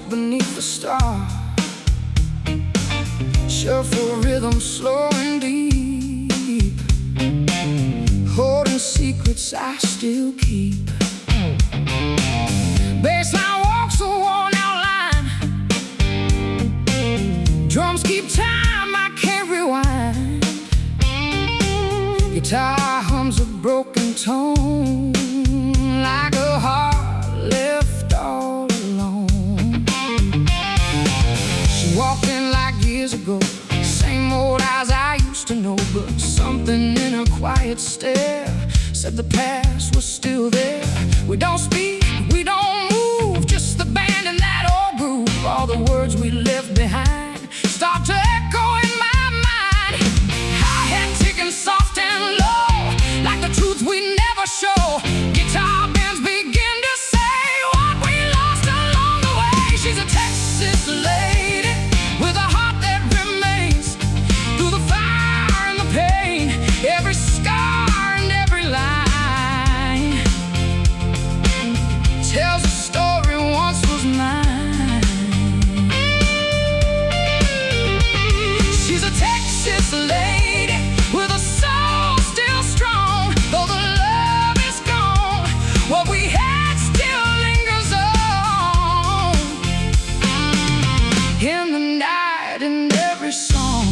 Beneath the star, shuffle rhythm slow and deep, holding secrets I still keep. Bassline walks a worn out line, drums keep time I can't rewind, guitar hums a broken tone like a heart left all alone. Walking like years ago, same old eyes I used to know, but something in her quiet stare said the past was still there. We don't speak, we don't move, just the band and that old groove. All the words we left behind start to echo in my mind. Hi-hat ticking soft and low, like the truth we never show. Guitar bands begin to say what we lost along the way. She's a Texas lady with a heart that remains through the fire and the pain, every scar and every line tells a story once was mine. She's a Texas lady with a soul still strong, though the love is gone, what we had still lingers on in the night and every song.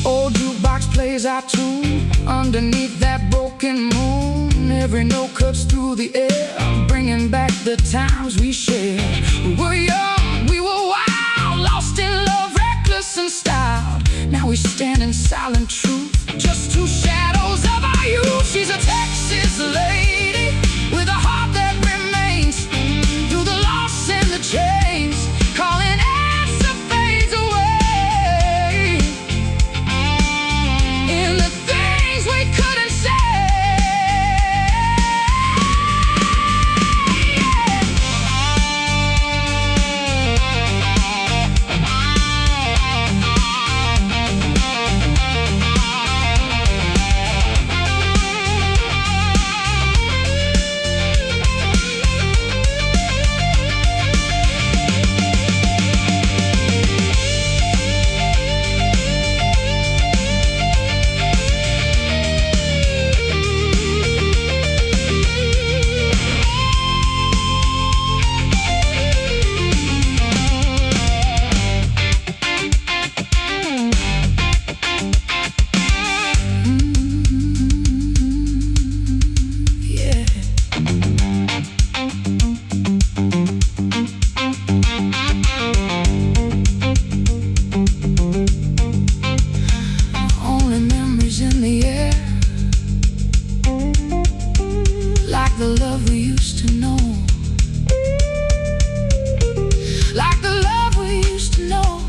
Old jukebox plays our tune underneath that broken moon. Every note cuts through the air, bringing back the times we shared. We were young, we were wild, lost in love, reckless and styled. Now we stand in silent truth, just two shadows of our youth. She's a Texas lady with a heart that remains through the loss and the chains, calling as the fades away in the things we couldn't say. The love we used to know, like the love we used to know,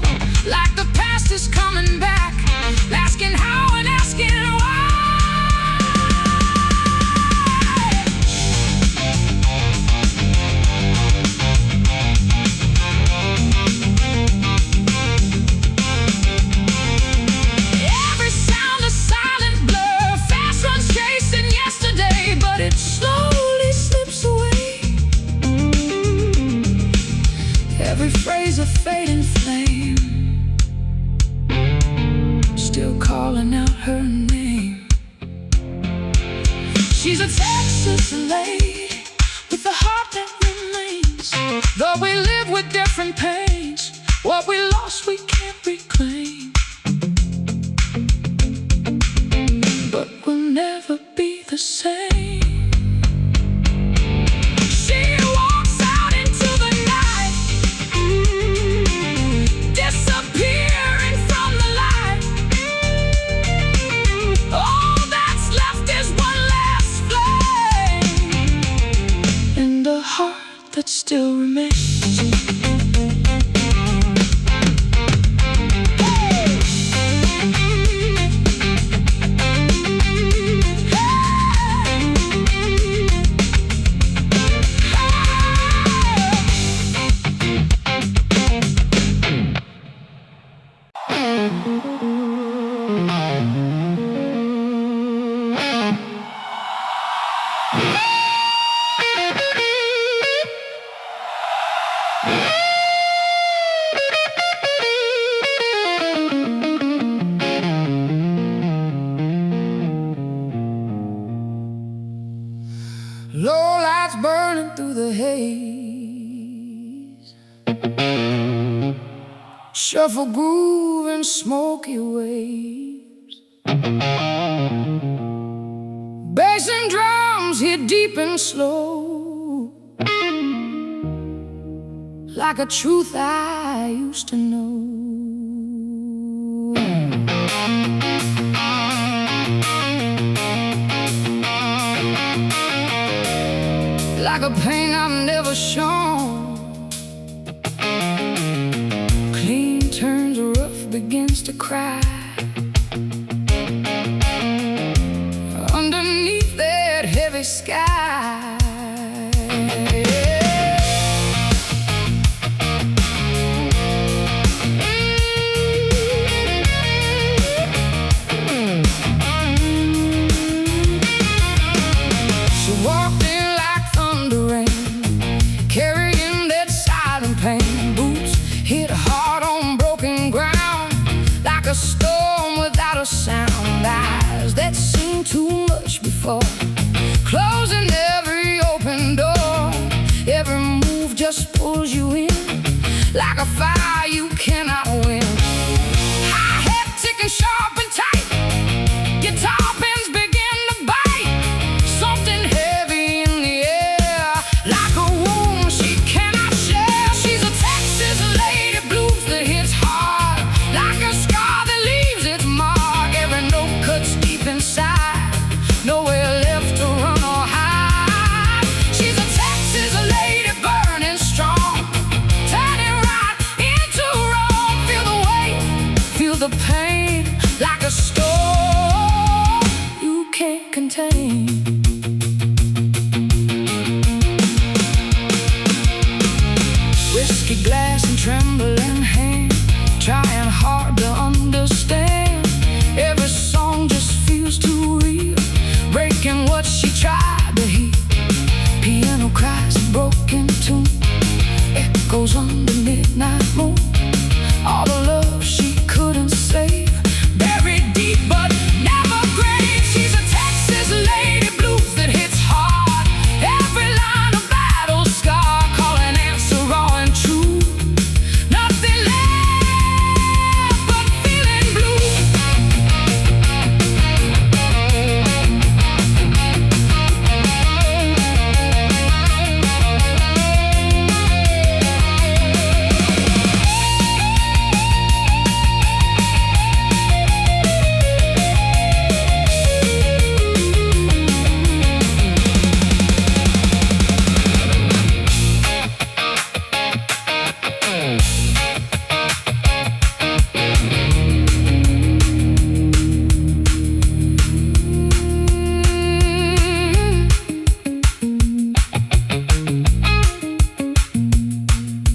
like the past is coming back, asking how and asking why. Every sound a silent blur, fast runs chasing yesterday, but it's slowly slips away. Every phrase a fading flame, still calling out her name. She's a Texas lady with a heart that remains, though we live with different pains. What we lost we can't reclaim. same. She walks out into the night, disappearing from the light. All that's left is one last flame in the heart that still remains. Low lights burning through the haze, shuffle groove and smoky waves. Bass and drums hit deep and slow, like a truth I used to know. Like a pain I've never shown. Clean turns rough, begins to cry. Underneath that heavy sky. She walked in like thunder rain, carrying that silent pain. Boots hit hard on broken ground, like a storm without a sound. Eyes that seen too much before, closing every open door. Every move just pulls you in, like a fire you cannot win. Hi-hat ticking sharp and tight, guitar pins begin to bite. Something heavy in the air, like a wound she cannot share. She's a Texas lady blues that hits hard, like a scar that leaves its mark. Every note cuts deep inside, nowhere left to run or hide. She's a Texas lady burning strong, turning right into wrong. Feel the weight, feel the pain, like a storm you can't contain. Whiskey glass and trembling hand, trying hard to understand. Every song just feels too real, breaking what she tried to heal. Piano cries a broken tune, echoes on the midnight moon. All the love she couldn't save, buried deep but never grave. She's a Texas lady blues that hits hard, every line a battle scar, calling answer raw and true. Nothing left but feeling blue.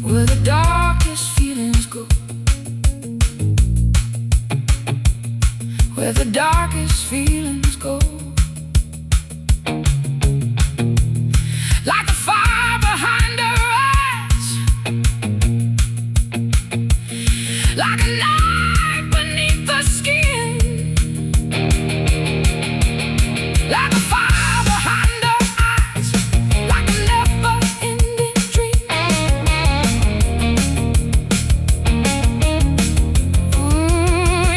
Where the darkest feelings go, where the darkest feelings go. Like a fire behind her eyes, like a knife beneath the skin. Like a fire behind her eyes, like a never-ending dream.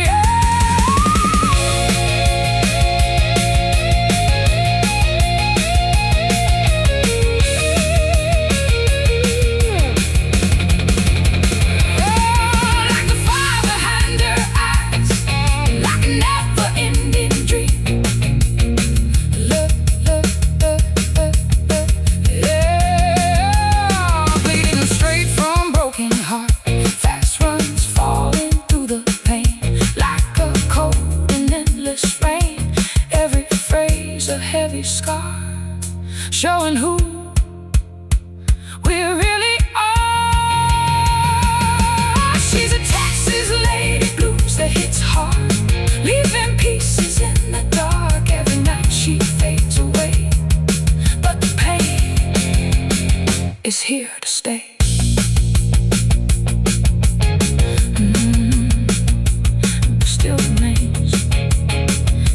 Yeah. showing who we really are. She's a Texas lady blues that hits hard, leaving pieces in the dark. Every night she fades away, but the pain is here to stay. Still remains,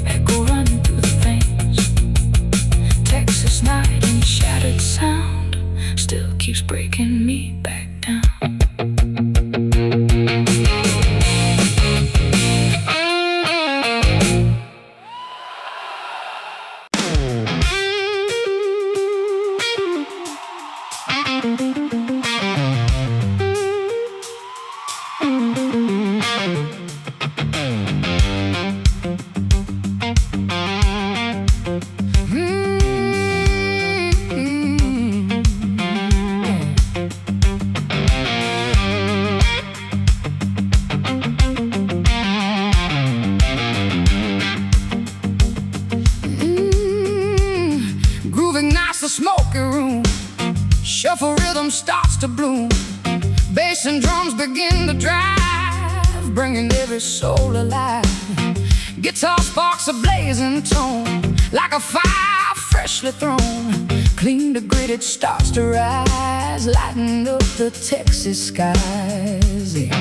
echo running through the veins. Texas night and shattered sound still keeps breaking me back down. The smoky room, shuffle rhythm starts to bloom. Bass and drums begin to drive, bringing every soul alive. Guitar sparks a blazing tone, like a fire freshly thrown. Clean to grit it starts to rise, lighting up the Texas skies. Yeah.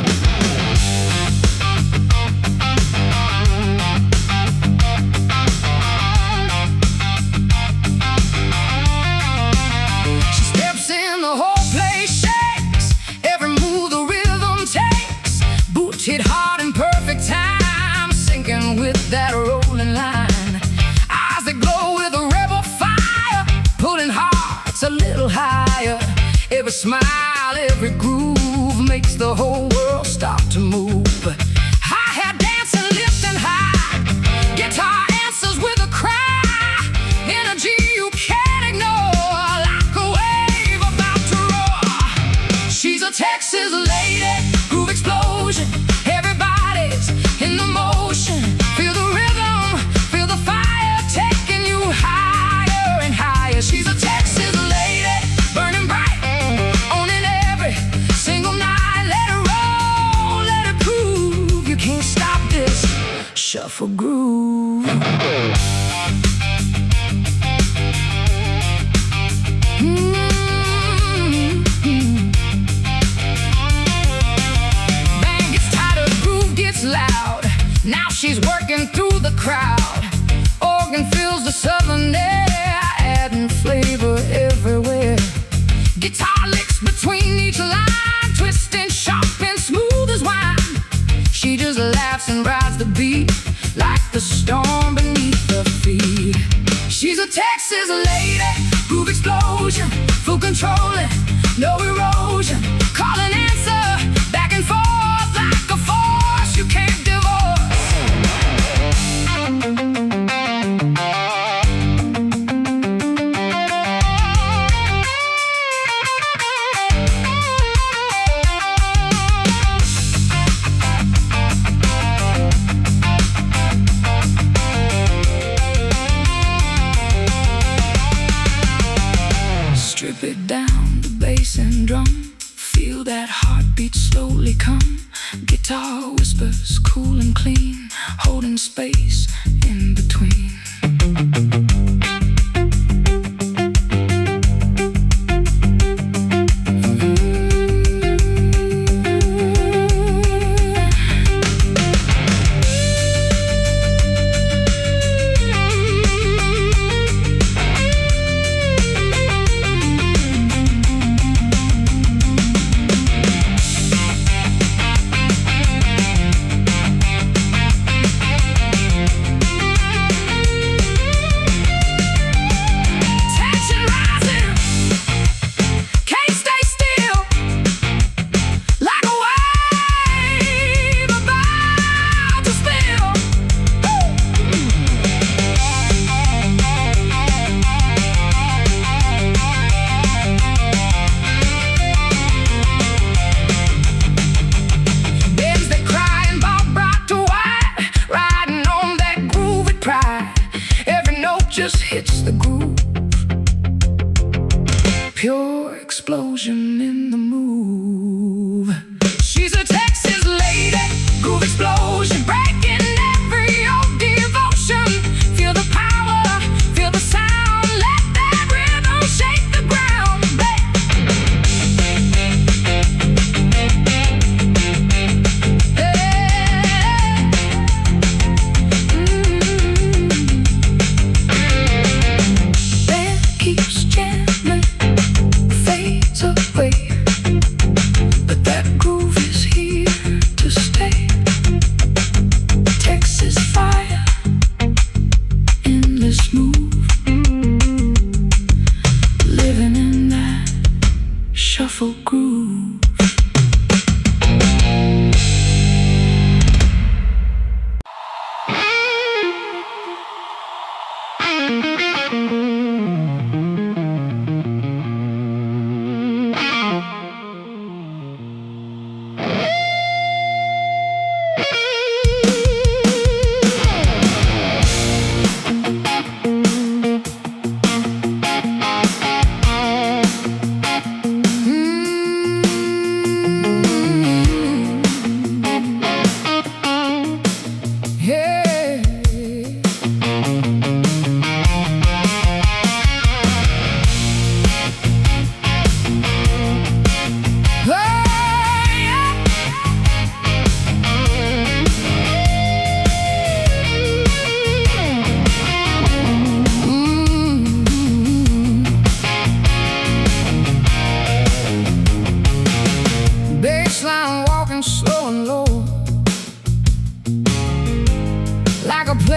Hit hard in perfect time, sinking with that rolling line. Eyes that glow with a rebel fire, pulling hearts a little higher. Every smile, every groove makes the whole world stop to move. Hi-hat dancing, lifting high, guitar answers with a cry. Energy you can't ignore, like a wave about to roar. She's a Texas lady, groove explosion. In the motion, feel the rhythm, feel the fire taking you higher and higher. She's a Texas lady, burning bright, owning every single night. Let her roll, let her prove you can't stop this shuffle groove. Bang gets tighter, groove gets loud. Now she's working through the crowd. Organ fills the southern air, adding flavor everywhere. Guitar licks between each line, twisting sharp and smooth as wine. She just laughs and rides the beat like the storm beneath her feet. She's a Texas lady, groove explosion, full controlling, no erosion. Call and answer, back and forth like a force you can't divorce. Strip it down, the bass and drum, feel that heartbeat slowly come. Guitar whispers, cool and clean, holding space in between.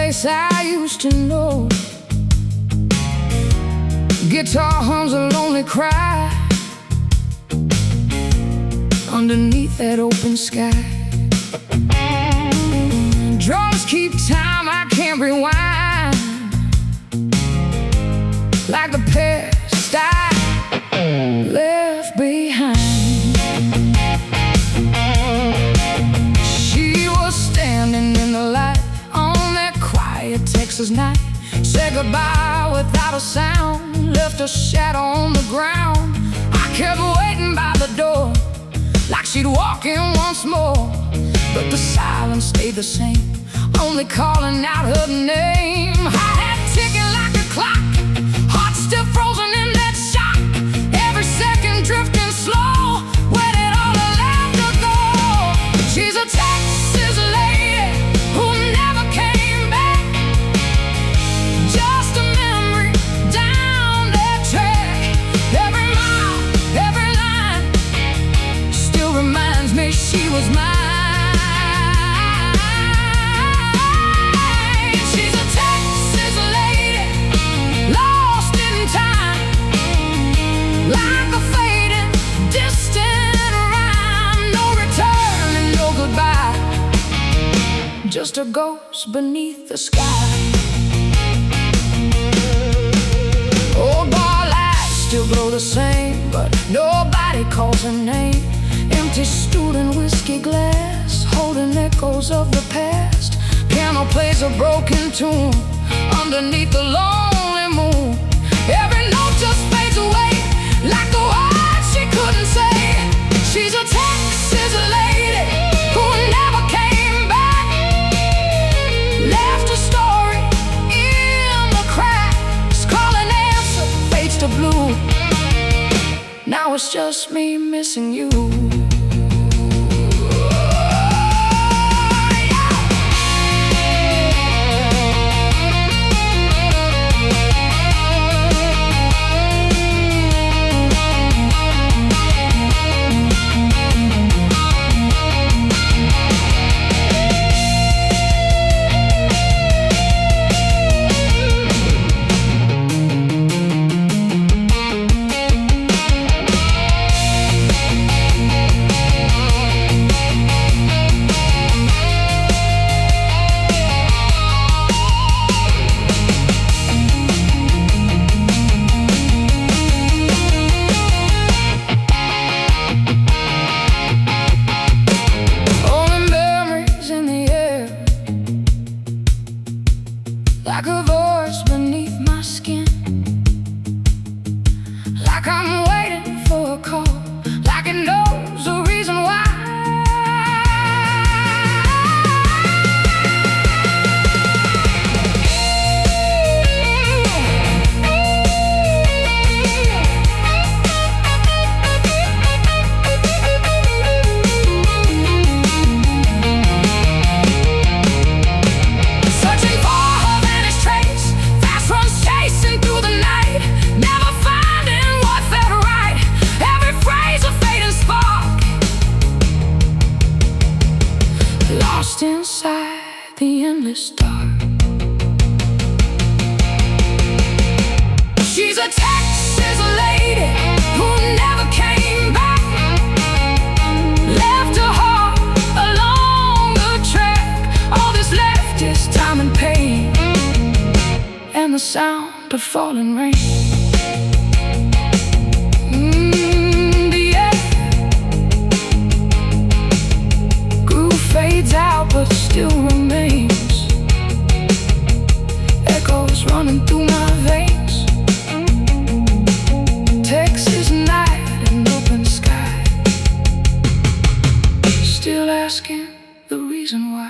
place I used to know. Guitar hums a lonely cry underneath that open sky. Drums keep time, I can't rewind, like the past I left behind. She was standing in the light on that quiet Texas night, said goodbye without a sound, left a shadow on the ground. I kept waiting by the door, like she'd walk in once more, but the silence stayed the same, only calling out her name. Hi-hat ticking like a clock, heart still frozen in that shock, every second drifting slow. Where did all the laughter go? She's a Texas lady who never came back, just a memory down that track. Every mile, every line still reminds me she was mine. Like a fading, distant rhyme, no return and no goodbye, just a ghost beneath the sky. Old bar lights still glow the same, but nobody calls her name. Empty student whiskey glass, holding echoes of the past. Piano plays a broken tune underneath the lonely moon. Every note just fades away, like the words she couldn't say. She's a Texas lady who never came back, left a story in the cracks, calling answer fades to blue. Now it's just me missing you. Like a voice beneath my skin, like I'm waiting for a call, like it knows the reason why. Lost inside the endless dark. She's a Texas lady who never came back, left her heart along the track. All that's left is time and pain, and the sound of falling rain. Fades out but still remains, echoes running through my veins. Texas night and open sky, still asking the reason why.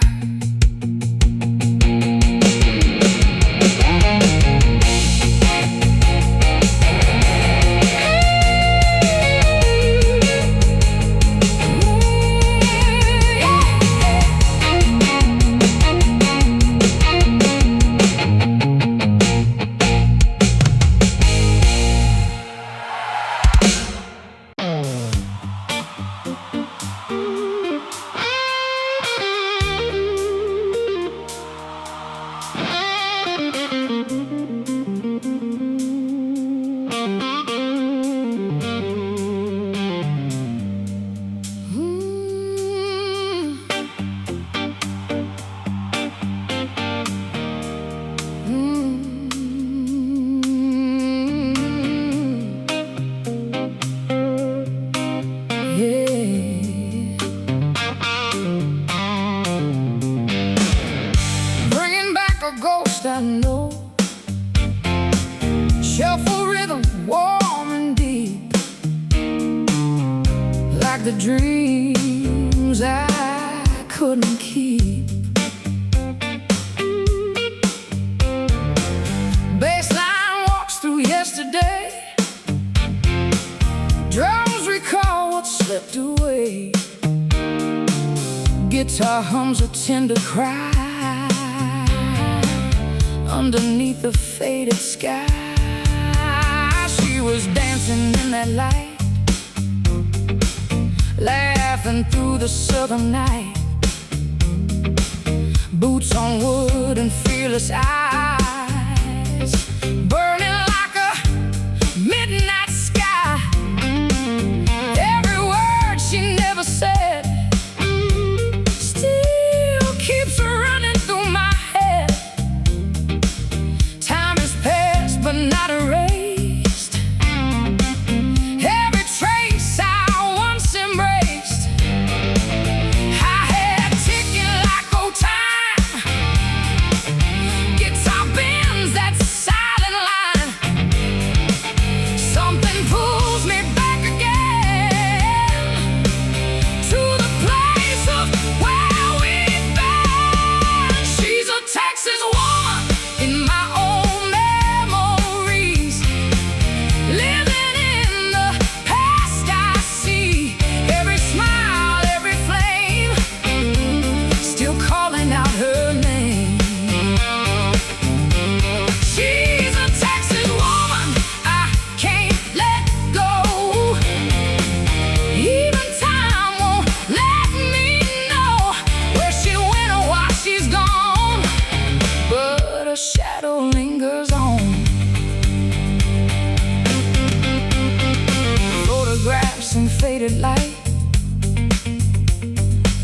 I know. Shuffle rhythm, warm and deep, like the dreams I couldn't keep. Bassline walks through yesterday. Drums recall what slipped away. Guitar hums a tender cry underneath the faded sky. She was dancing in that light, laughing through the southern night. Boots on wood and fearless eyes, burning like a midnight sky. Every word she never said still keeps running through my head. Time has passed but not erased every trace I once embraced. I had ticking like old time, guitar bends that silent line. Something pulls me back again to the place of where we've been. She's a Texas woman in my own memories, living in the past I see. Every smile, every flame, still calling out her name. She's a Texas woman I can't let go. Even time won't let me know where she went or why she's gone, but her shadow lingers on. Photographs in faded light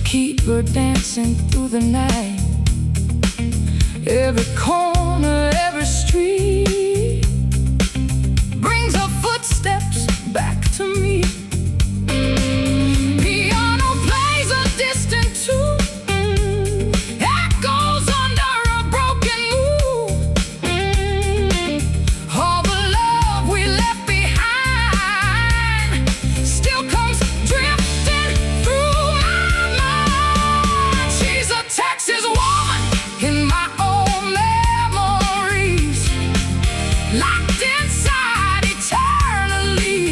keep her dancing through the night. Every corner, every street brings her footsteps back to me. Piano plays a distant tune, echoes under a broken moon. All the love we left behind still comes drifting through my mind. She's a Texas woman in my own memories, locked inside eternally,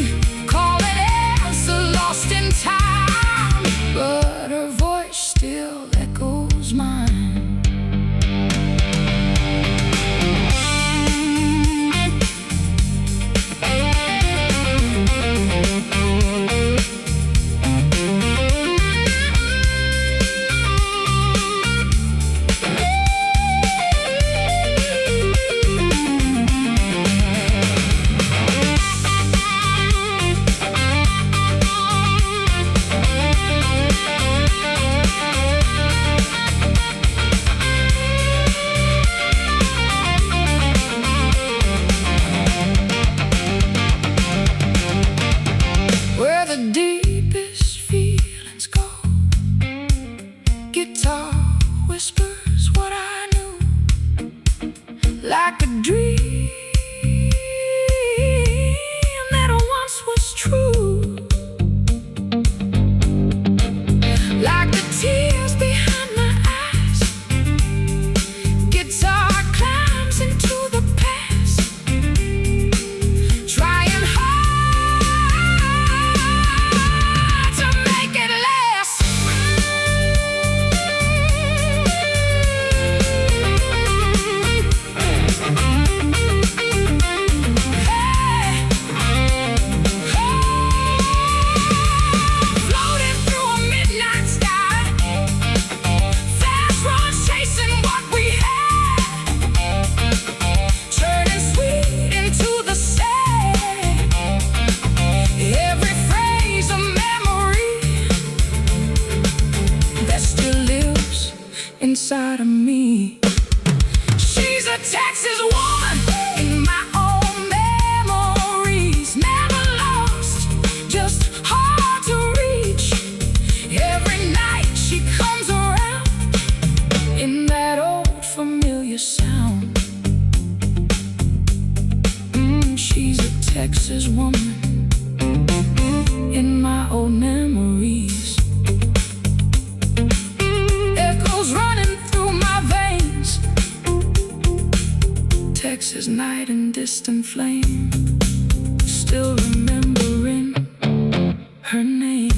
calling answer lost in time, but her voice still echoes mine. Where the deepest feelings go, guitar whispers what I knew, like a dream that once was true. Like the tears behind my eyes, guitar climbs into the past, trying hard to make it last. Floating through a midnight sky, fast runs chasing what we had, turning sweet into the sad. Every phrase a memory that still lives inside of me. She's a Texas woman in my own memories, never lost, just hard to reach. Every night she comes around in that old familiar sound. face is night and distant flame, still remembering her name.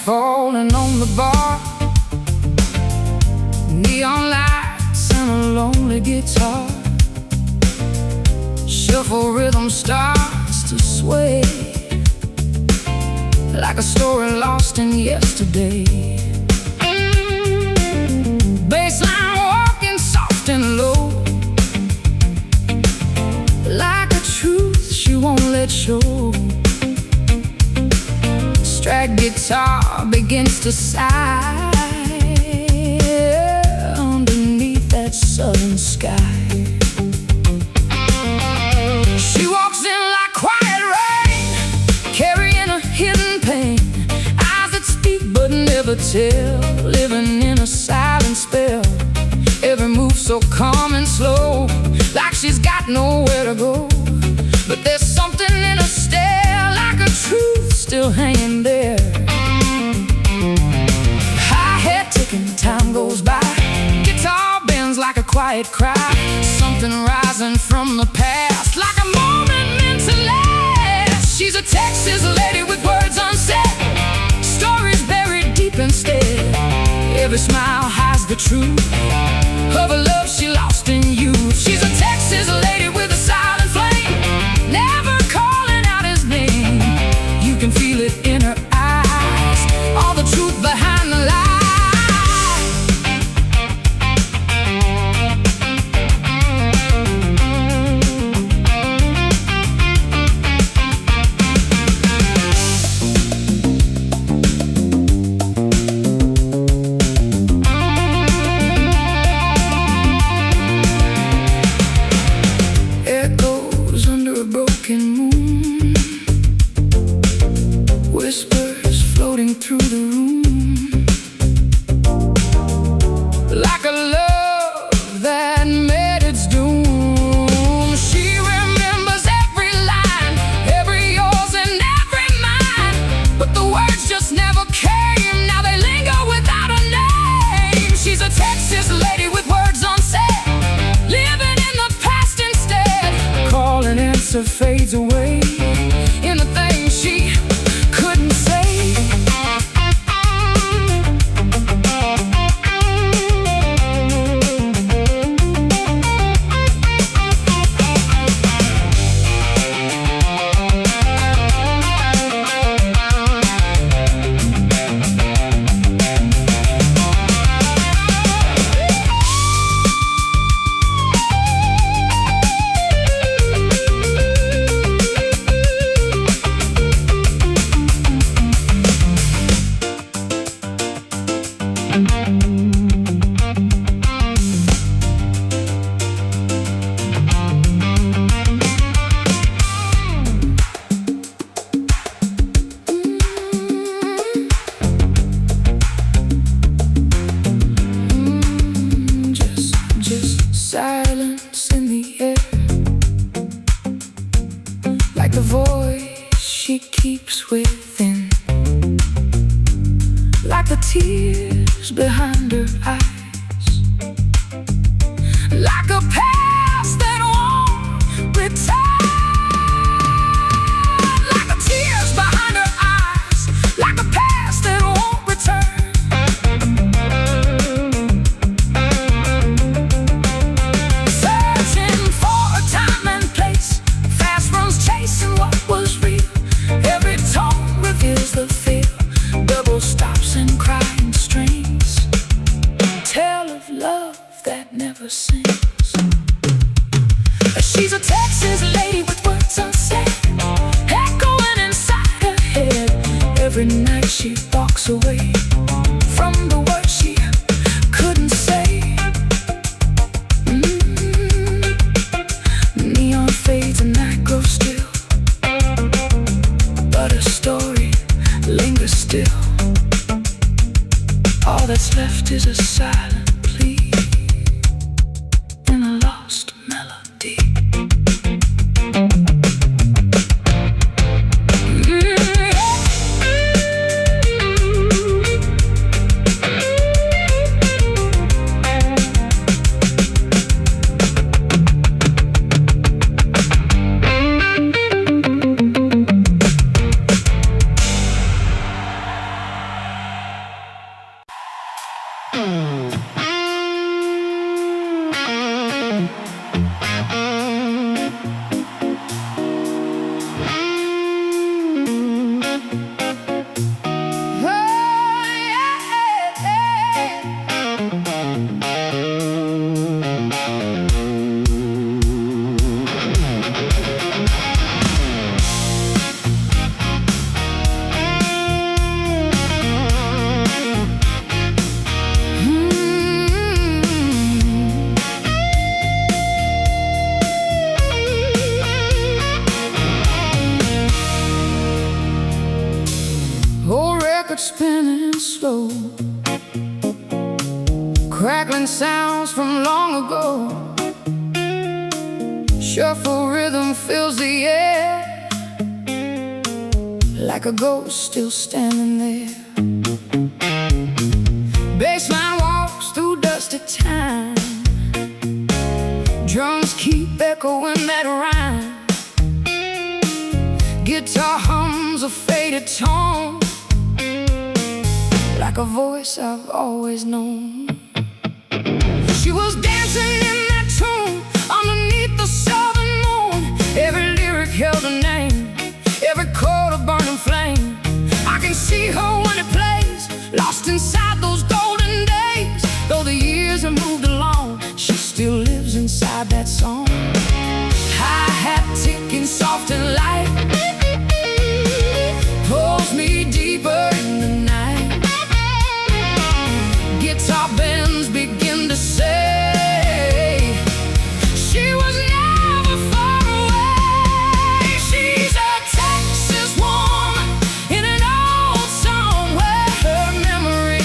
Falling on the bar, neon lights and a lonely guitar. Shuffle rhythm starts to sway, like a story lost in yesterday. Bassline walking soft and low, like a truth she won't let show. Stride guitar begins to sigh underneath that southern sky. She walks in like quiet rain, carrying a hidden pain, eyes that speak but never tell, living in a silent spell. Every move so calm and slow, like she's got nowhere to go. But there's something in her stare, like a truth still hanging there. Hi-hat ticking, time goes by, guitar bends like a quiet cry. Something rising from the past, like a moment meant to last. She's a Texas lady with words unsaid, stories buried deep instead. Every smile hides the truth of a love she lost in youth. She's a Texas lady with a silent flame, never calling out his name. You can feel it in her eyes, all the truth behind the lie. Echoes under a broken moon, whispers floating through the room, like a love that met its doom. She remembers every line, every yours and every mine, but the words just never came. Now they linger without a name. She's a Texas lady with words unsaid, living in the past instead. Call and answer fades away in the things she couldn't say. Silence in the air, like the voice she keeps within, like the tears behind her eyes, like a past that won't return, like the tears behind her eyes, like a past that won't return. never sings. She's a Texas lady with words unsaid, echoing inside her head. Every night she walks away from the words she couldn't say. Neon fades and night grows still, but her story lingers still. All that's left is a silent plea and a lost melody. Spinning slow, crackling sounds from long ago. Shuffle rhythm fills the air, like a ghost still standing there. Bassline walks through dusty time, drums keep echoing that rhyme. Guitar hums a faded tone, like a voice I've always known. She was dancing in that tune underneath the southern moon. Every lyric held a name, every chord a burning flame. I can see her when it plays, lost inside those golden days. Though the years have moved along, she still lives inside that song. Hi-hat ticking soft and light pulls me deeper in the night. Guitar bends begin to say she was never far away. She's a Texas woman in an old song where her memory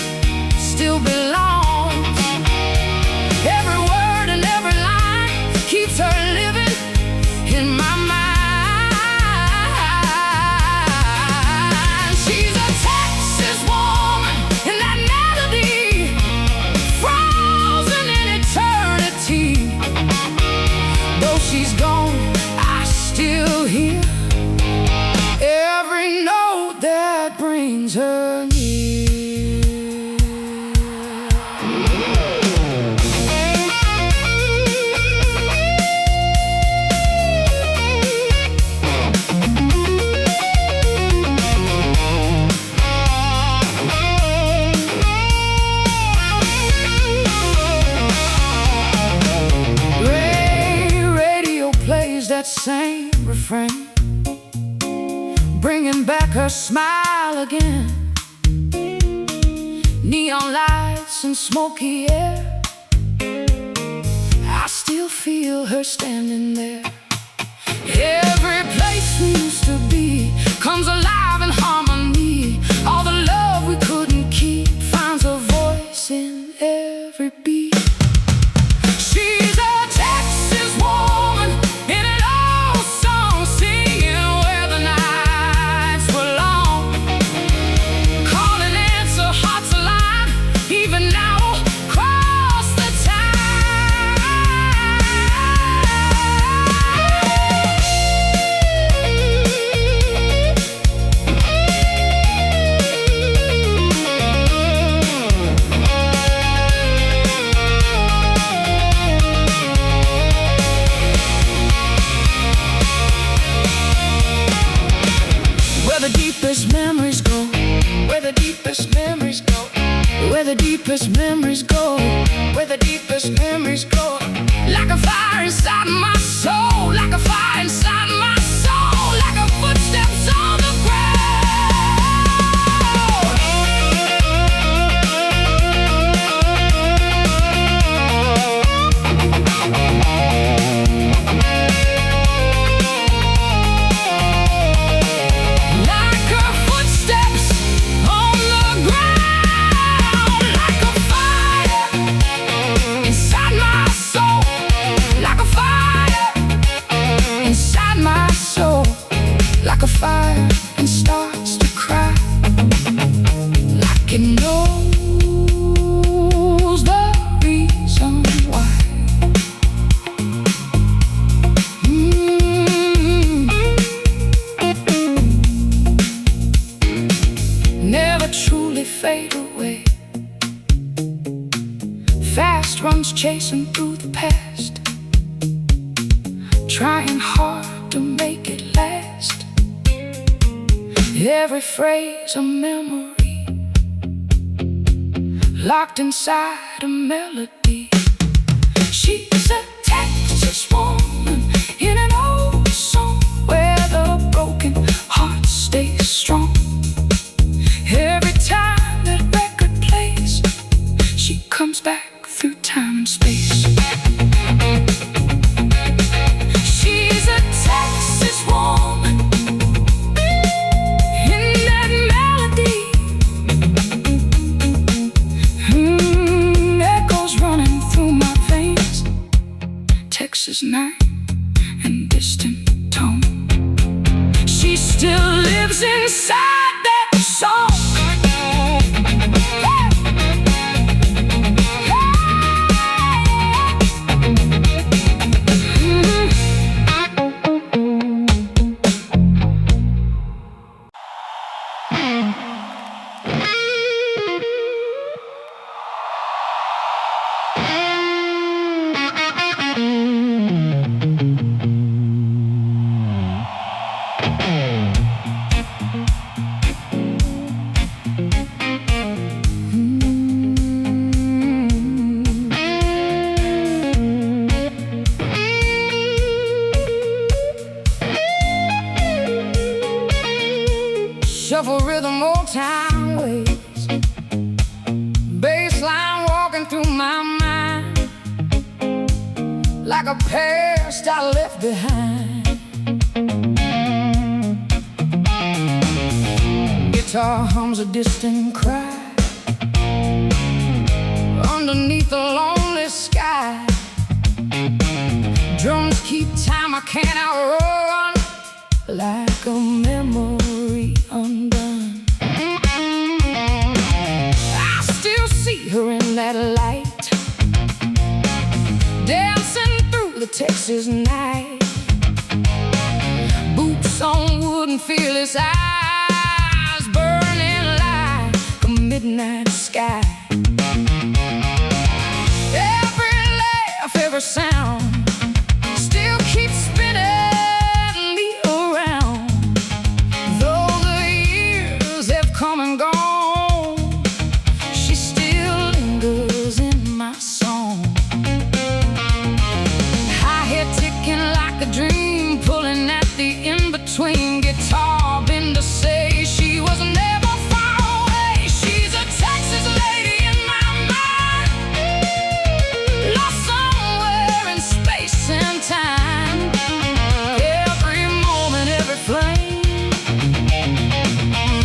still belongs. Every word and every line keeps her living in my mind. She's a Texas woman in that melody, though she's gone, I still hear every note that brings her near. That same refrain, bringing back her smile again. Neon lights and smoky air, I still feel her standing there. Every place we used to be comes alive in harmony. All the love we couldn't keep finds a voice in every beat. She's a Texas woman in an old song, singing where the nights were long. Call and answer, hearts alive, even now across the Where the deepest memories go, where the deepest memories go, where the deepest memories go, where the deepest memories glow. Like a fire inside my soul, like a fire inside my soul, like a footsteps on the fire and starts to cry, like it knows the reason why. Never truly fade away. Fast runs chasing through the past, trying hard to make it last. Every phrase a memory, locked inside a melody. She's a Texas woman in an old song, where the broken heart stays strong. Every time that record plays, she comes back through time and space. She's a Texas woman, Texas night and distant tone. She still lives inside that song. Shuffle rhythm, old time ways, bass line walking through my mind, like a past I left behind. Guitar hums a distant cry underneath the lonely sky. Drums keep time, I can't outrun, like a memory undone. I still see her in that light, dancing through the Texas night. Boots on wood and fearless eyes, burning like a midnight sky. Every laugh, every sound still keeps spinning me around. Though the years have come and gone, she still lingers in my song. High head ticking like a dream, pulling at the in-between. Guitar bend to say she was never far away. She's a Texas lady in my mind, lost somewhere in space and time. Every moment, every flame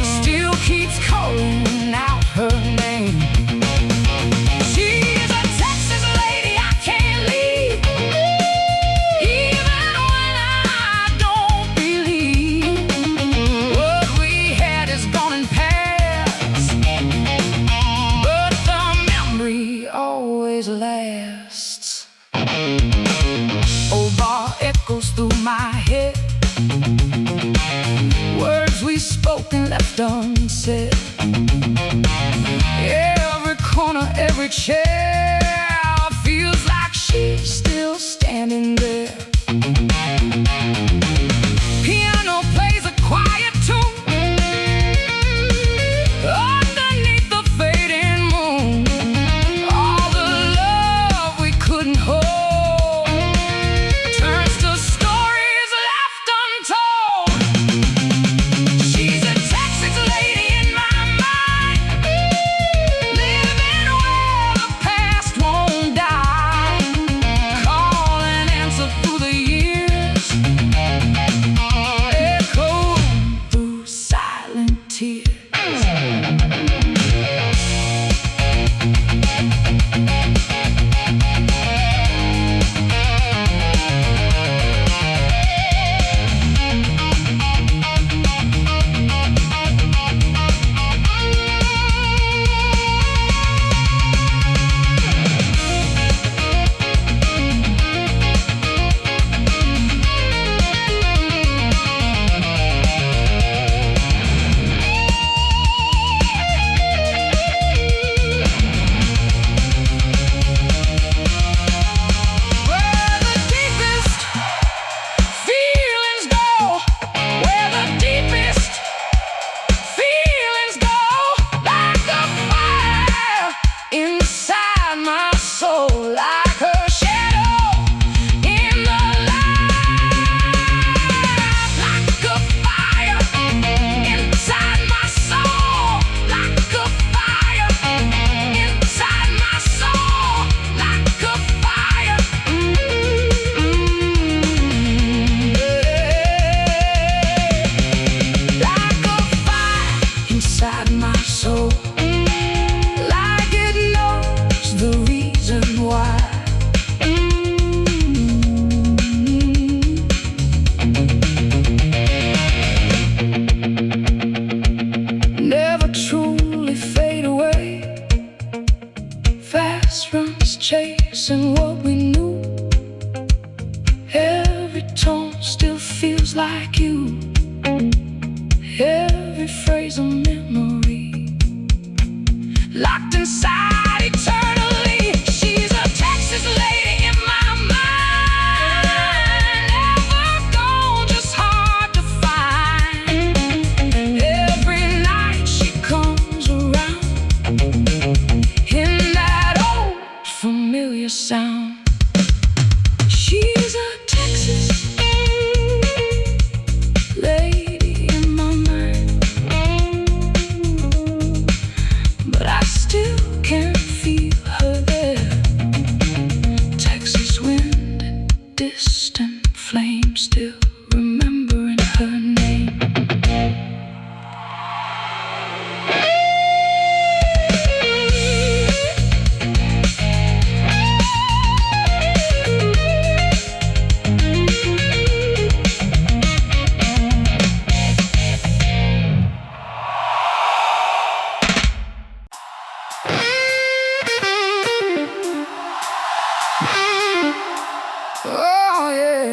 still keeps calling out her name. She's a Texas lady I can't leave, even when I don't believe what we had is gone and past, but the memory always lasts. Old bar echoes through my head, words we spoke and left unsaid. Every corner, every chair feels like she's still standing there. Piano plays a quiet tune underneath the fading moon. All the love locked inside eternally. She's a Texas lady in my mind, never gone, just hard to find. Every night she comes around in that old familiar sound. She's a Texas lady in my mind, but I still can't feel her there. Texas wind and distant flame, still remembering her name. Oh yeah.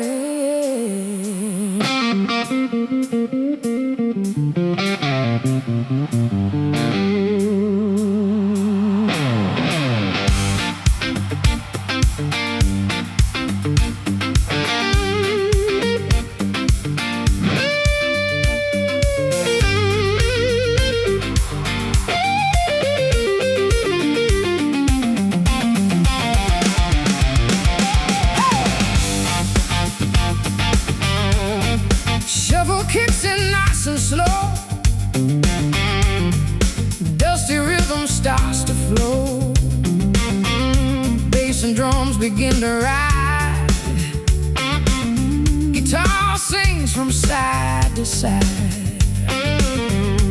Shuffle kicks in nice and slow, dusty rhythm starts to flow. Bass and drums begin to ride, guitar sings from side to side.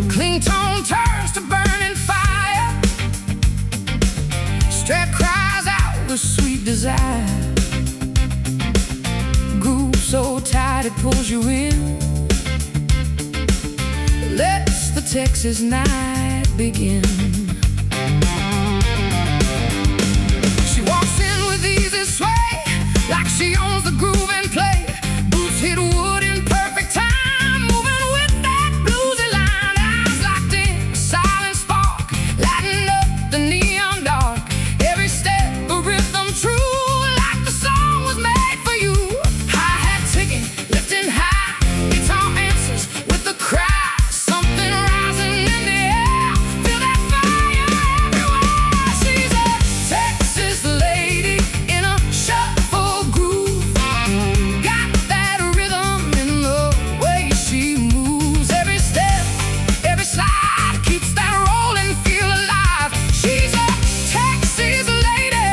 Clean tone turns to burning fire, Strat cries out with sweet desire. Groove so tight it pulls you in, let's the Texas night begin. She walks in with easy sway, like she owns the groove and play. Boots hit wood in perfect time, moving with that bluesy line. Eyes locked in, silent spark, lighting up the neon dark. Every step a rhythm true, like the song was made for you. Hi-hat ticking, lifting high, guitar answers with a cry. Something rising in the air, feel that fire everywhere. She's a Texas lady in a shuffle groove, got that rhythm in the way she moves. Every step, every slide keeps that rolling, feel alive. She's a Texas lady,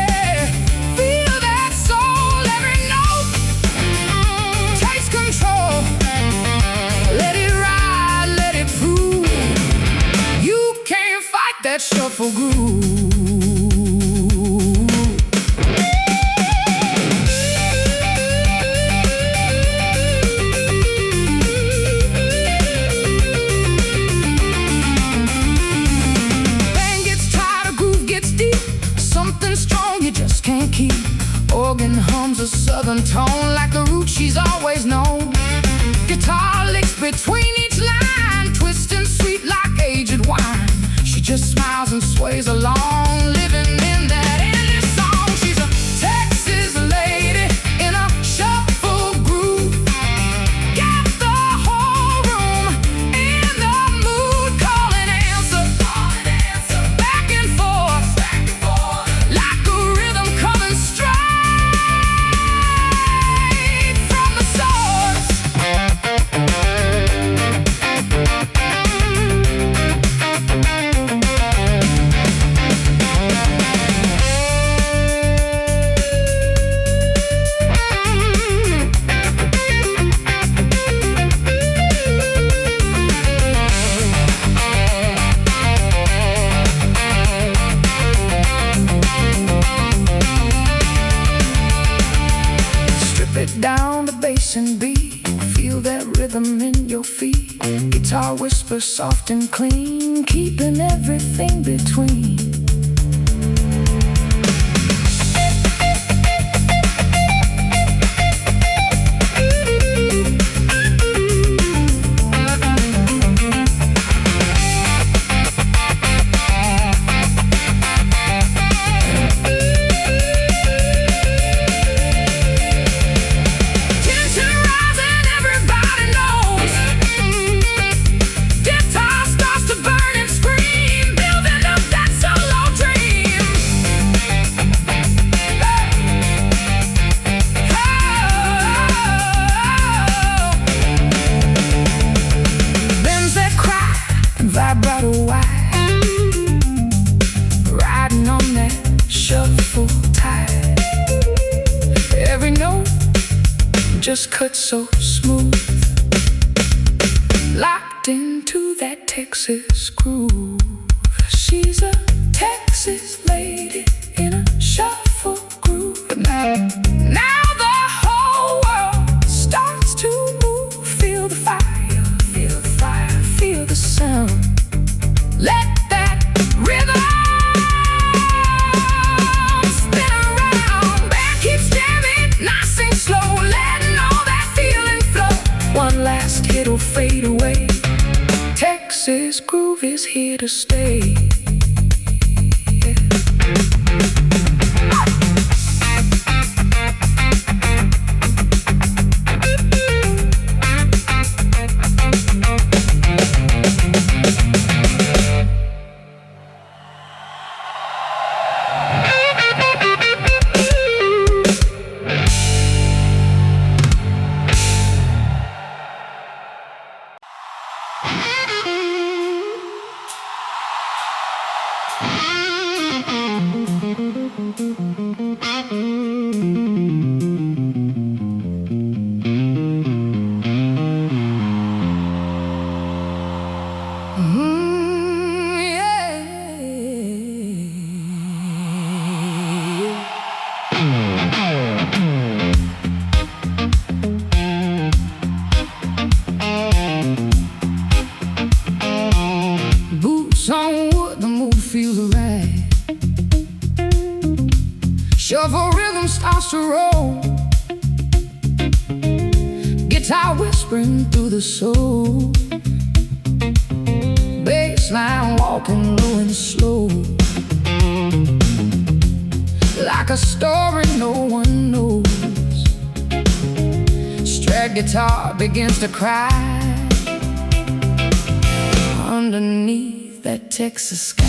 feel that soul, every note takes control. Let it ride, let it prove, you can't fight that shuffle groove. Band gets tired, a groove gets deep, something strong you just can't keep. Organ hums a southern tone, like the root she's always known. Guitar licks between each line, twisting sweet like aged wine. She just smiles and sways along, living in that endless song. She's a Texas lady in a shuffle groove, got the whole room in the mood. Call and answer, back and forth, like a rhythm coming straight from the source. Strip it down to bass and beat, feel that rhythm in your feet. Guitar whispers soft and clean, keeping everything between. just cut so smooth, locked into that Texas groove. She's a Texas lady in a shuffle groove. Now the whole world starts to move. Feel the fire, feel the fire, feel the sound. Let that rhythm spin around. Band keeps jamming, nice and slow, letting all that feeling flow. One last hit will fade away. Texas groove is here to stay. Boots on wood, the mood feels right. Shuffle rhythm starts to roll. Guitar whispering through the soul. Bassline walking low and slow, like a story no one knows. Strat guitar begins to cry underneath that Texas sky.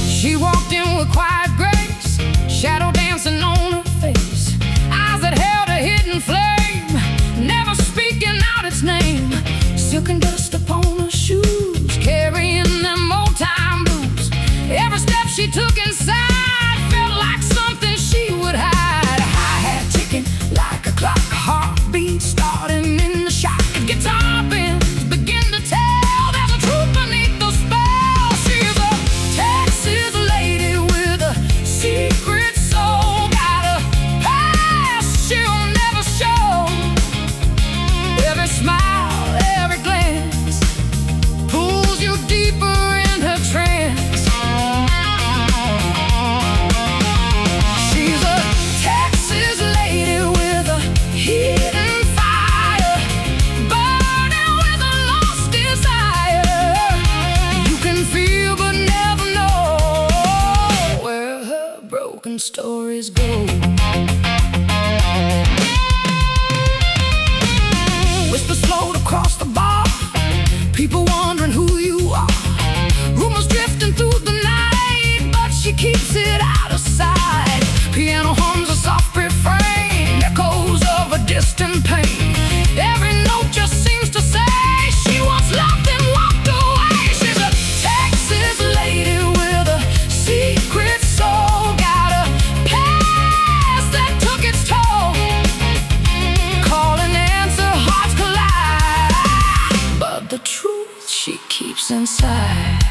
She walked in with quiet grace, shadow dancing on her face, eyes that held a hidden flame, never speaking out its name. Silk and dust upon her shoes, carrying them old time blues. Every step she took inside felt like something she would hide. Hi-hat ticking like a clock, heartbeat starting in the shock. Guitar bends begin to tell there's a truth beneath the spell. She's a Texas lady with a secret soul, got a past she'll never show. Every smile, every glance pulls you deeper in her trance. She's a Texas lady with a hidden fire, burning with a lost desire. You can feel but never know where her broken stories go. Whispers float across the bar, people wondering who you are. Rumors drifting through the night, but she keeps it out of sight. Piano hums a soft refrain, echoes of a distant pain. Every note just seems to say she once loved and walked away. She's a Texas lady with a secret soul, got a past that took its toll. Call and answer, hearts collide, but the truth she keeps inside.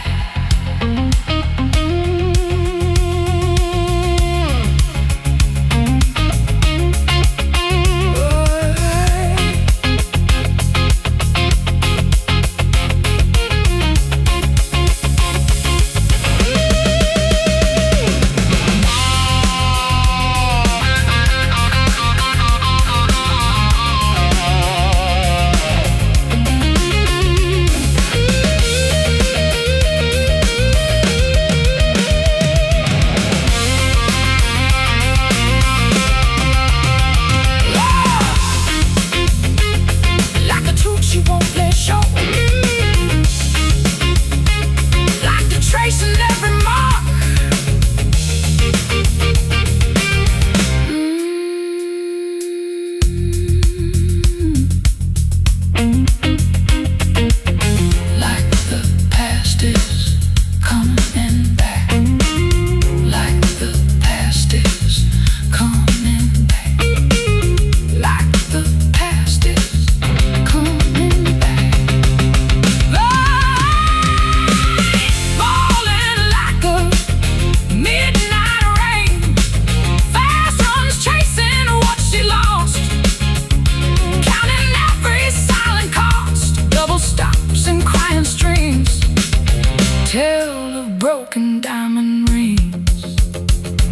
tale of broken diamond rings.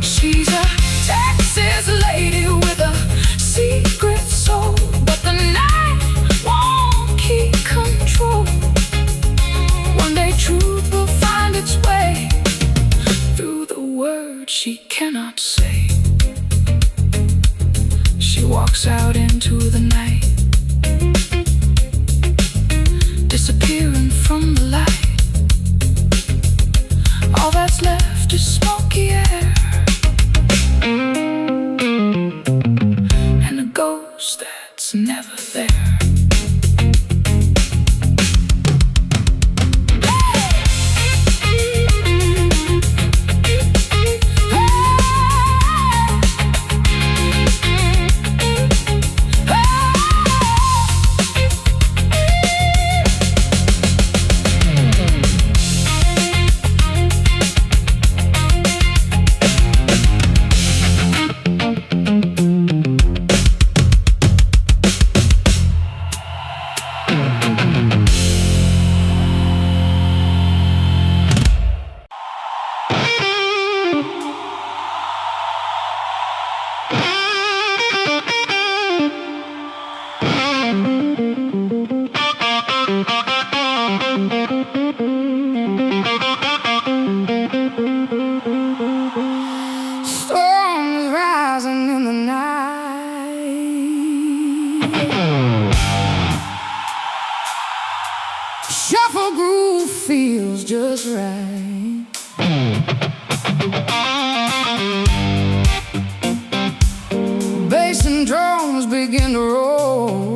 She's a Texas lady with a secret soul, but the night won't keep control. One day truth will find its way through the words she cannot say. She walks out into the night, disappearing from the light. All that's left is smoky air and a ghost that's never there. Storms rising in the night. Shuffle groove feels just right. Bass and drums begin to roll.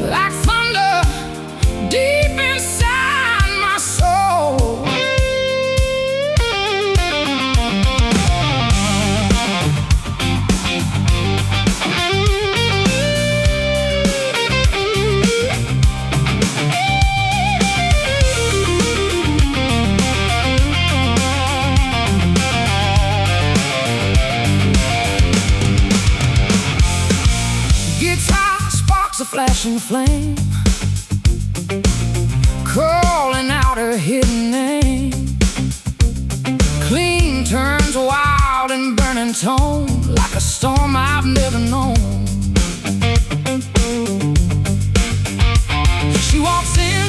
Like thunder deep inside my soul. Guitar sparks a flashing flame, calling out her hidden name. Clean turns wild and burning tone, like a storm I've never known. She walks in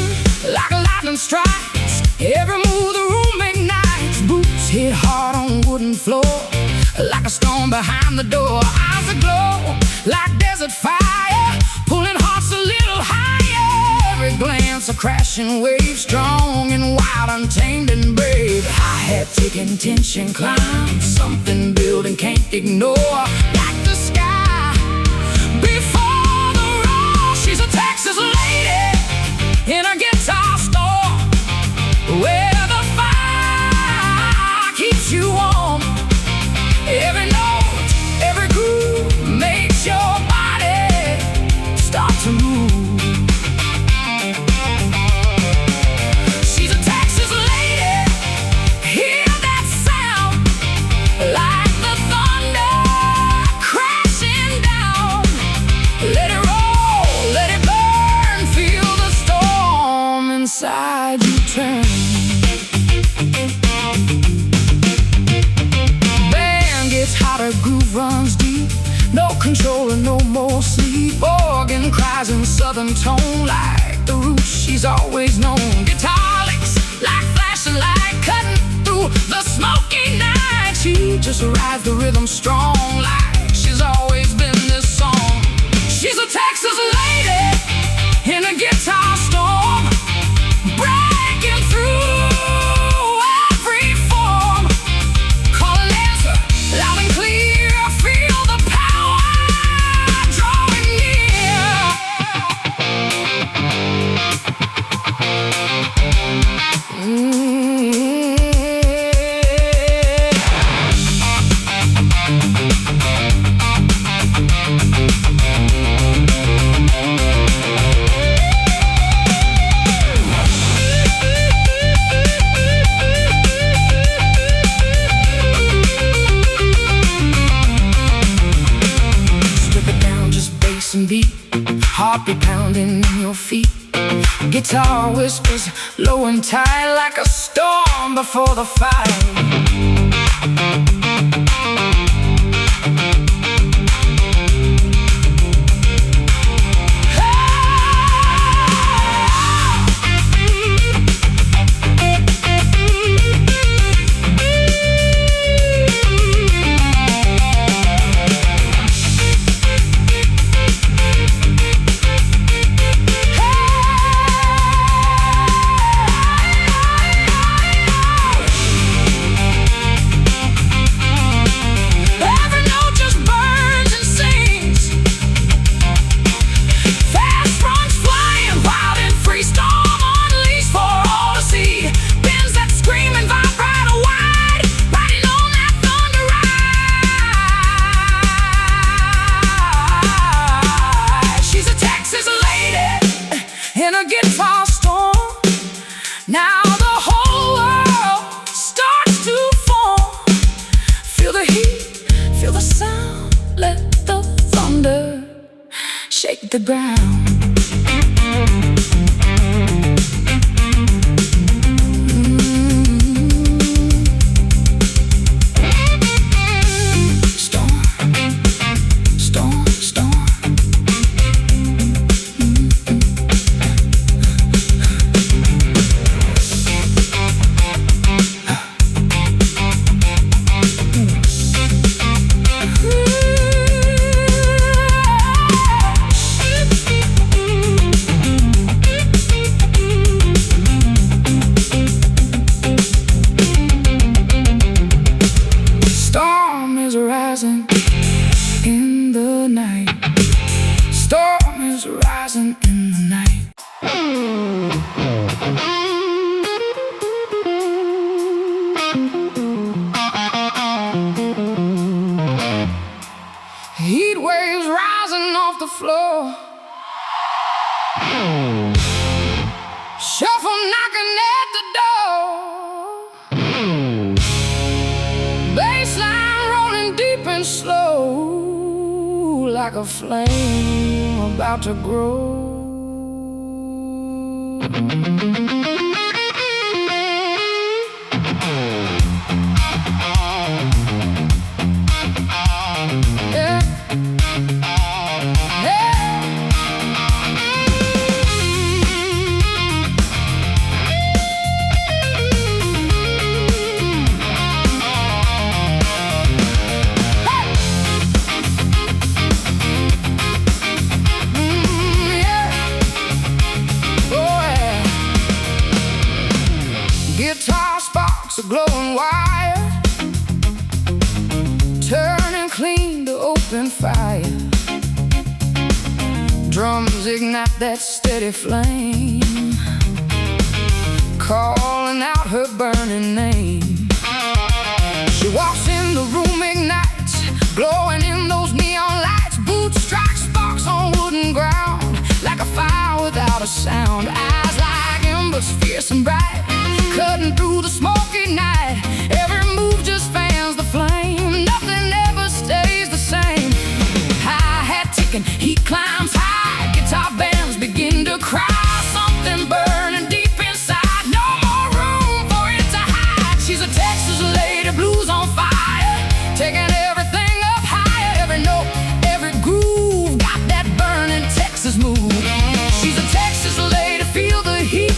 like a lightning strikes, every move the room ignites. Boots hit hard on wooden floor, like a storm behind the door. Eyes aglow like desert fire, pulling hearts a little higher. Every glance a crashing wave, strong and wild, untamed and brave. Hi-hat ticking, tension climb, something building, can't ignore. Like the sky before the roar. She's a Texas lady in a guitar store, where the fire keeps you warm. Every note, every groove makes your body start to move. She's a Texas lady, hear that sound, like the thunder crashing down. Let it roll, let it burn, feel the storm inside you turn. Hotter groove runs deep, no control and no more sleep. Organ cries in southern tone, like the roots she's always known. Guitar licks like flashing light, cutting through the smoky night. She just rides the rhythm strong, like she's always been this song. She's a Texas lady in a guitar storm, breaking through every form. Call and answer loud and clear, feel the power drawing near. heartbeat pounding in your feet. Guitar whispers low and tight like a storm before the fight. In a guitar storm, now the whole world starts to form. Feel the heat, feel the sound, let the thunder shake the ground. In the night, storm is rising in the night. Heat waves rising off the floor. Shuffle knocking at the door. Bassline rolling deep and slow, like a flame about to grow. Yeah. Guitar sparks a glowing wire, turning clean to open fire. Drums ignite that steady flame, calling out her burning name. She walks in the room, ignites, glowing in those neon lights. Boots strike sparks on wooden ground, like a fire without a sound. Eyes like embers, fierce and bright, cutting through the smoky night. Every move just fans the flame, nothing ever stays the same. Hi-hat ticking, heat climbs high, guitar bands begin to cry. Something burning deep inside, no more room for it to hide. She's a Texas lady, blues on fire, taking everything up higher. Every note, every groove, got that burning Texas move. She's a Texas lady, feel the heat,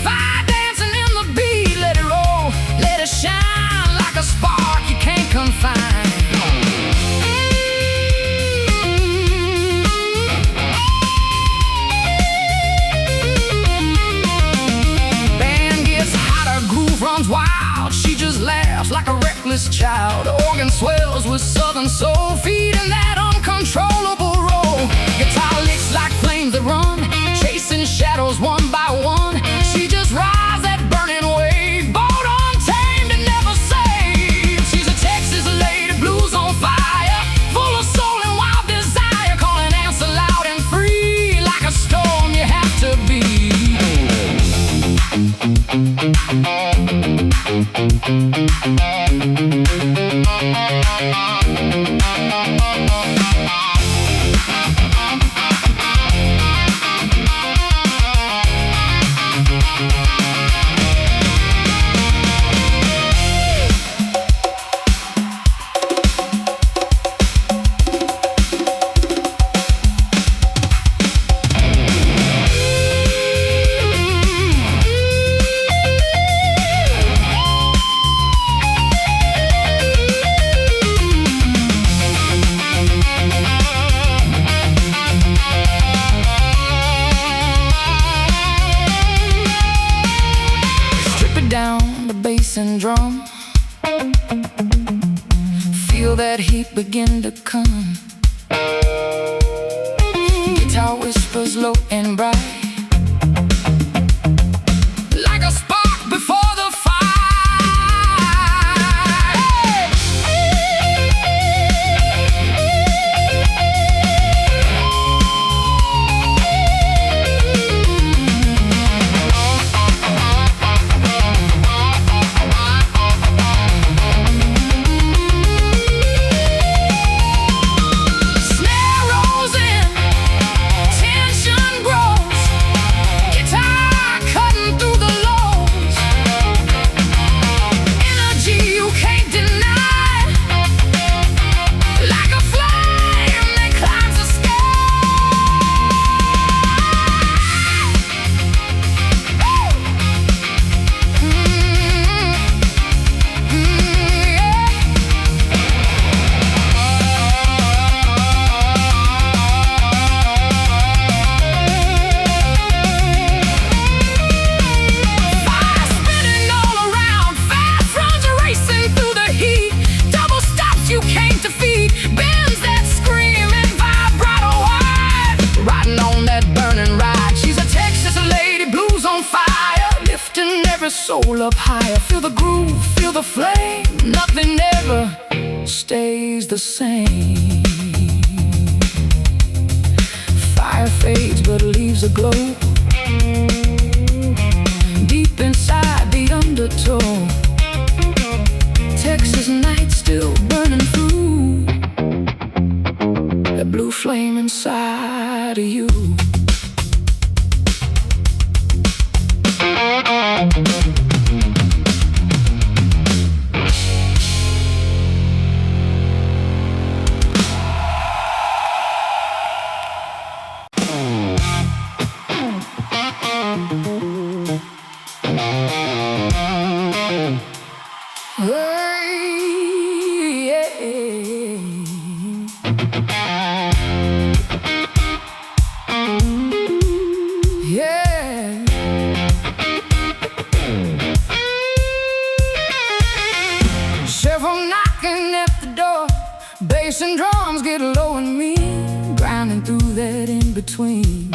fire dancing in the beat. Let it roll, let it shine like a spark you can't confine. Band gets hotter, groove runs wild. She just laughs like a reckless child. Organ swells with southern soul, feeding that uncontrollable roll. Guitar licks like flames that run, chasing shadows one by one. She just rides that burning wave, bold, untamed, and never saved. She's a Texas lady, blues on fire, full of soul and wild desire, calling answer loud and free, like a storm you have to be. that heat begin to come. Guitar whispers low and bright, like a spark before the fire. Soul up higher, feel the groove, feel the flame. Nothing ever stays the same. Fire fades but leaves a glow deep inside the undertow. Texas night still burning through, that blue flame inside of you. Bass and drums get low in me, grinding through that in-between.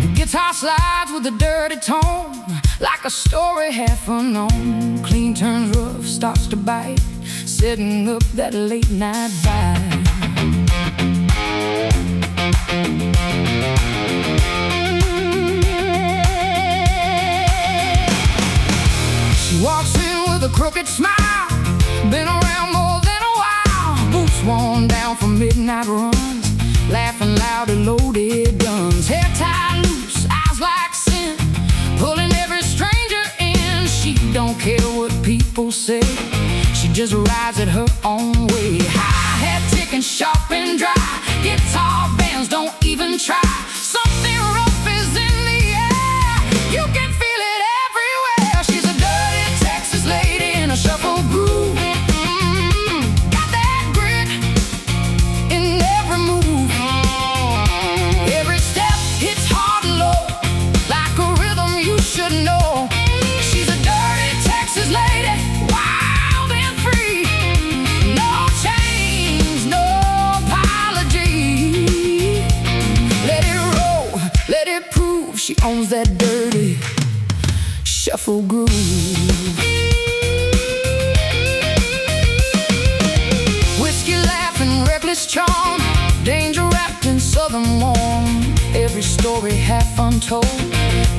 The guitar slides with a dirty tone, like a story half unknown. Clean turns rough, starts to bite, setting up that late night vibe. She walks in with a crooked smile, been around more than a while. Boots worn down from midnight runs, laughing loud at loaded guns. Hair tied loose, eyes like sin, pulling every stranger in. She don't care what people say, she just rides at her own way. Hi-hat ticking sharp and dry, guitar bands don't even try. Something rough is in the air, you can feel it everywhere. She's a dirty Texas lady in a shuffle groove. She owns that dirty shuffle groove. Whiskey laughing, reckless charm, danger wrapped in southern warm. Every story half untold,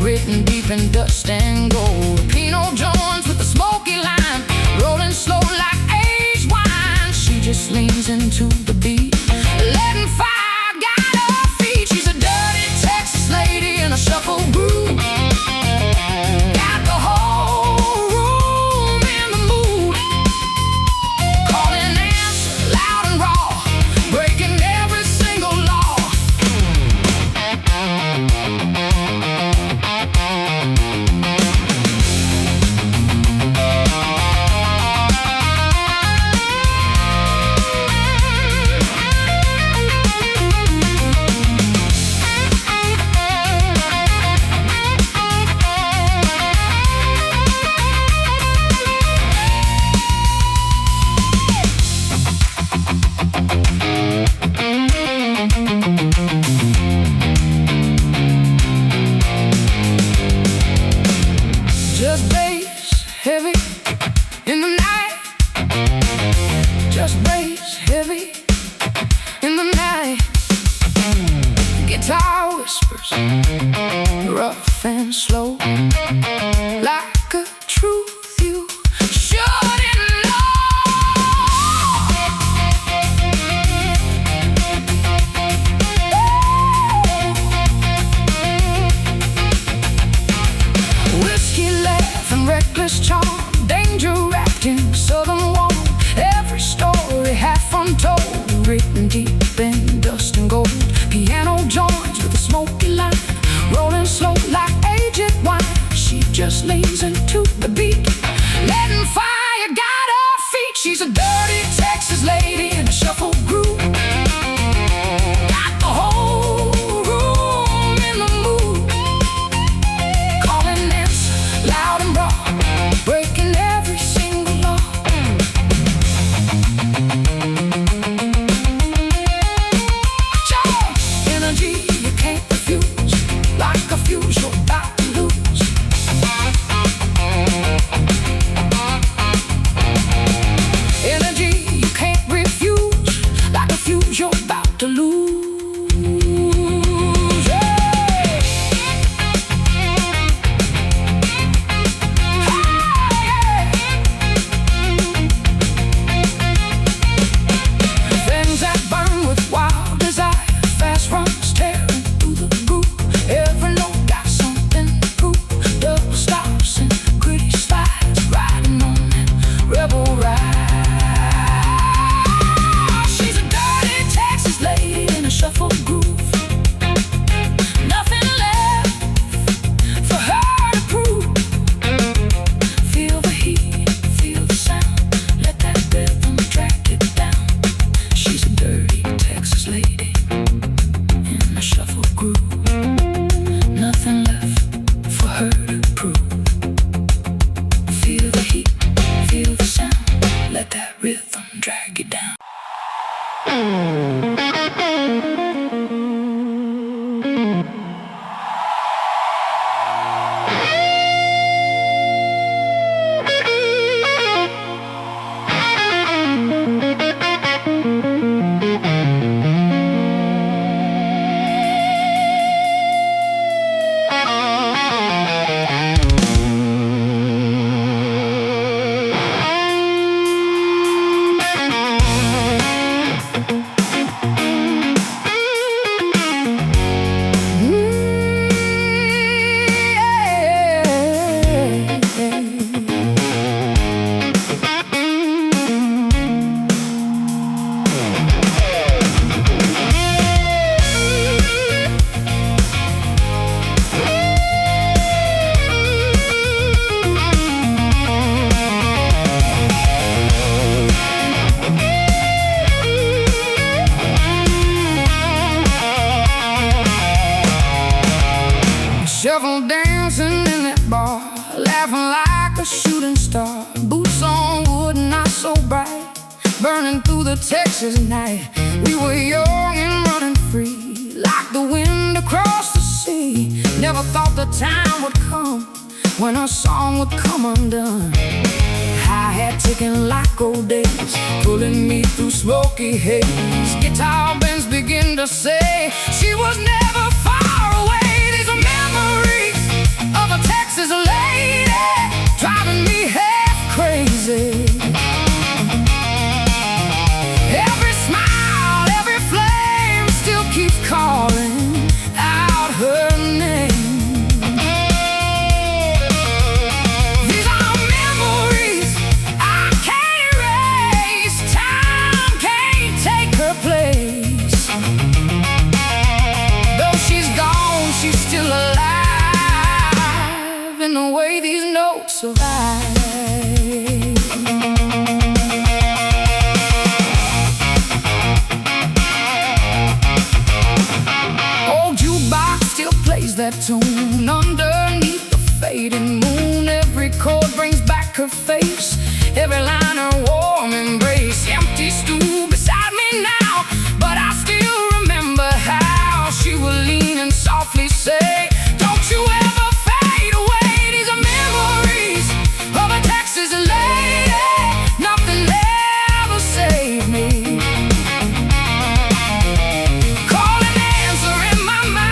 written deep in dust and gold. Pinot joints with the smoky lime, rolling slow like aged wine. She just leans into the beat, letting fire guide her feet. She's a dirty Texas lady in a shuffle groove, got the whole room in the mood, calling answer loud and raw, breaking every single law. guitar whispers, rough and slow, like a truth you shouldn't know. Whiskey laugh and reckless charm, danger wrapped in southern warmth. Every story half untold, written deep in dust and gold. Piano joins with a smoky line, rolling slow like aged wine. She just leans into the beat, letting fire guide her feet. She's a dirty Texas lady in a shuffle groove, got the whole room in the mood, calling answer loud and raw, breaking every single law. Energy you can't refuse, like a fuse you're about to lose. Energy you can't refuse, like a fuse you're about to lose. Things that burn with wild desire, fast runs tearing through the groove. Every note got something to prove. Double stops and gritty slides, riding on that rebel ride. She's a dirty Texas lady in a shuffle groove, nothing left for her to prove. Feel the heat, feel the sound, let that rhythm drag it down. She's a dirty Texas lady in a shuffle groove, nothing left for her to prove. Feel the heat, feel the sound, let that rhythm drag you down. Shuffle dancing in that bar, laughing like a shooting star. Boots on wood, not so bright, burning through the Texas night. We were young and running free, like the wind across the sea. Never thought the time would come when a song would come undone. Hi-hat ticking like old days, pulling me through smoky haze. Guitar bends begin to say she was never far away. These are memories of a Texas lady, driving me half crazy. Every smile, every flame still keeps calling out her name. These are memories I can't erase. Time can't take her place. Though she's gone, she's still alive in the way these notes survive. Old jukebox still plays that tune underneath the fading moon. Every chord brings back her face, every line her warm embrace. Empty stool beside me now, but I still remember how she would lean and softly say, "Don't you ever fade away." These are memories of a Texas lady, nothing ever saved me. Call an answer in my mind.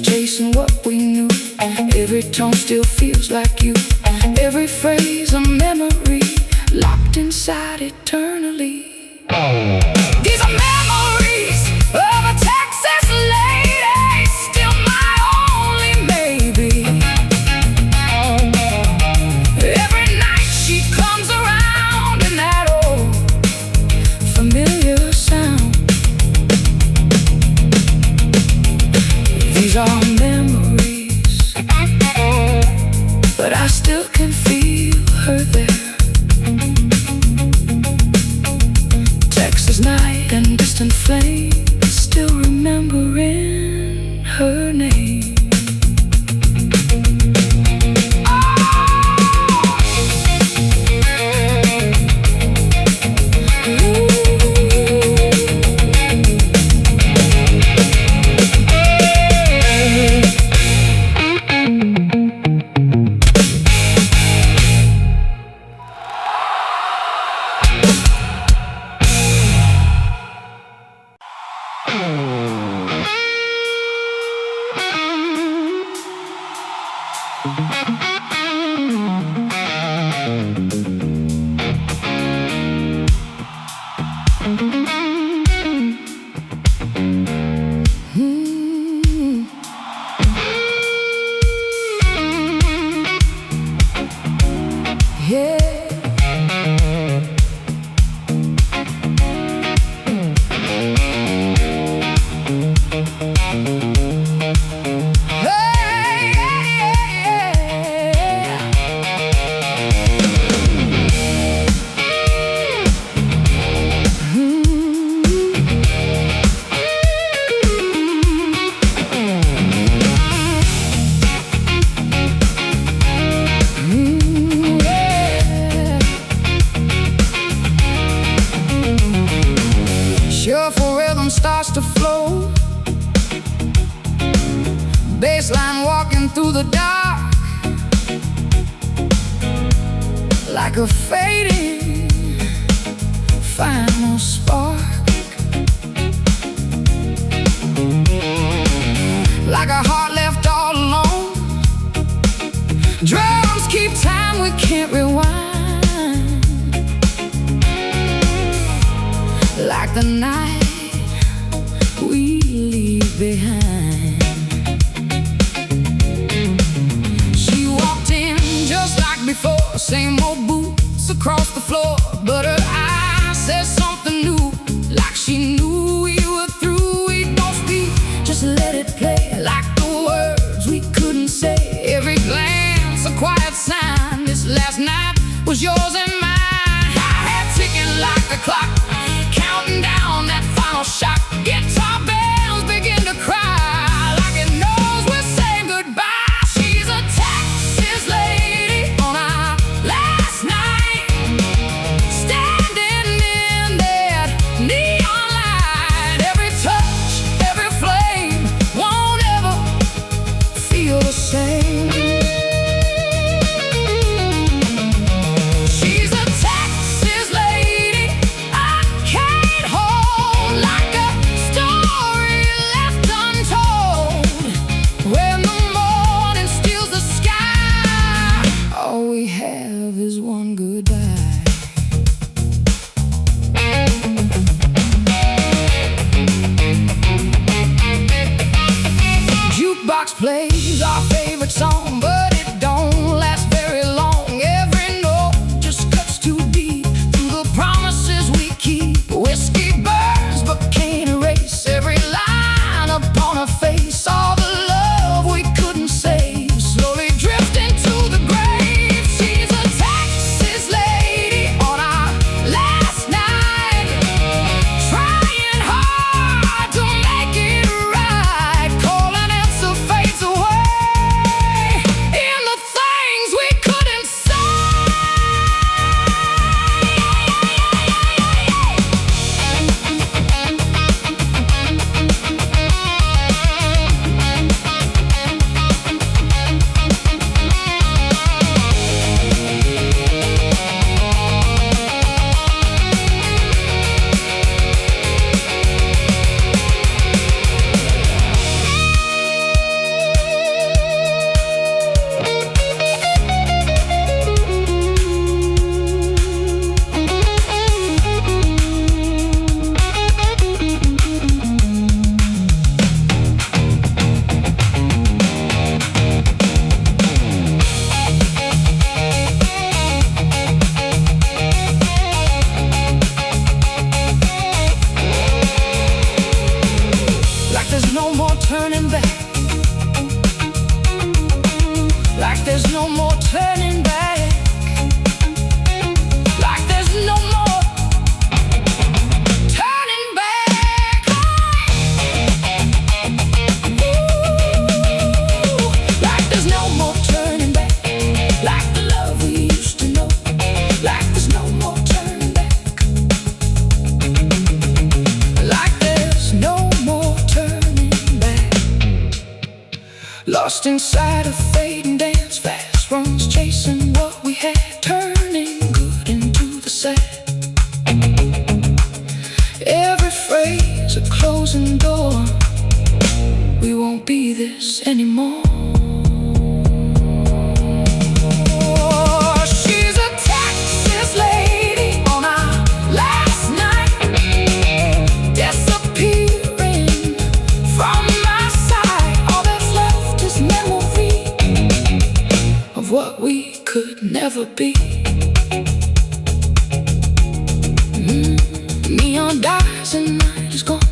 Chasing what we knew. Every tone still feels like you. Every phrase a memory, locked inside eternally. These are memories of a Texas lady, still my only maybe. Every night she comes around in that old familiar sound. These are memories, but I still can feel her there. Texas night and distant flame, still remembering her name. Shuffle rhythm starts to flow, bassline walking through the dark, like a fading final spark, like a heart left all alone. Drums keep time, we can't rewind, like the night we leave behind. She walked in just like before, same old boots across the floor, but her eyes said something new, like she knew we were through. We don't speak, just let it play, like the words we couldn't say. Every glance a quiet sign, this last night was yours and mine. My head ticking like a clock, counting down that final shot. Guitar bells begin to cry, like it knows we're saying goodbye. She's a Texas lady on our last night, standing in that neon light. Every touch, every flame won't ever feel the same. She's turning back. Like there's no more turning back. Ooh, like there's no more turning back. Like the love we used to know. Like there's no more turning back. Like there's no more turning back. Lost inside a fading dance, fast runs chasing what we had, turning good into the sad. Every phrase a closing door. We won't be this anymore. She's a Texas lady on our last night, disappearing from my side. All that's left is memory of what we could never be. Neon dies and night is gone.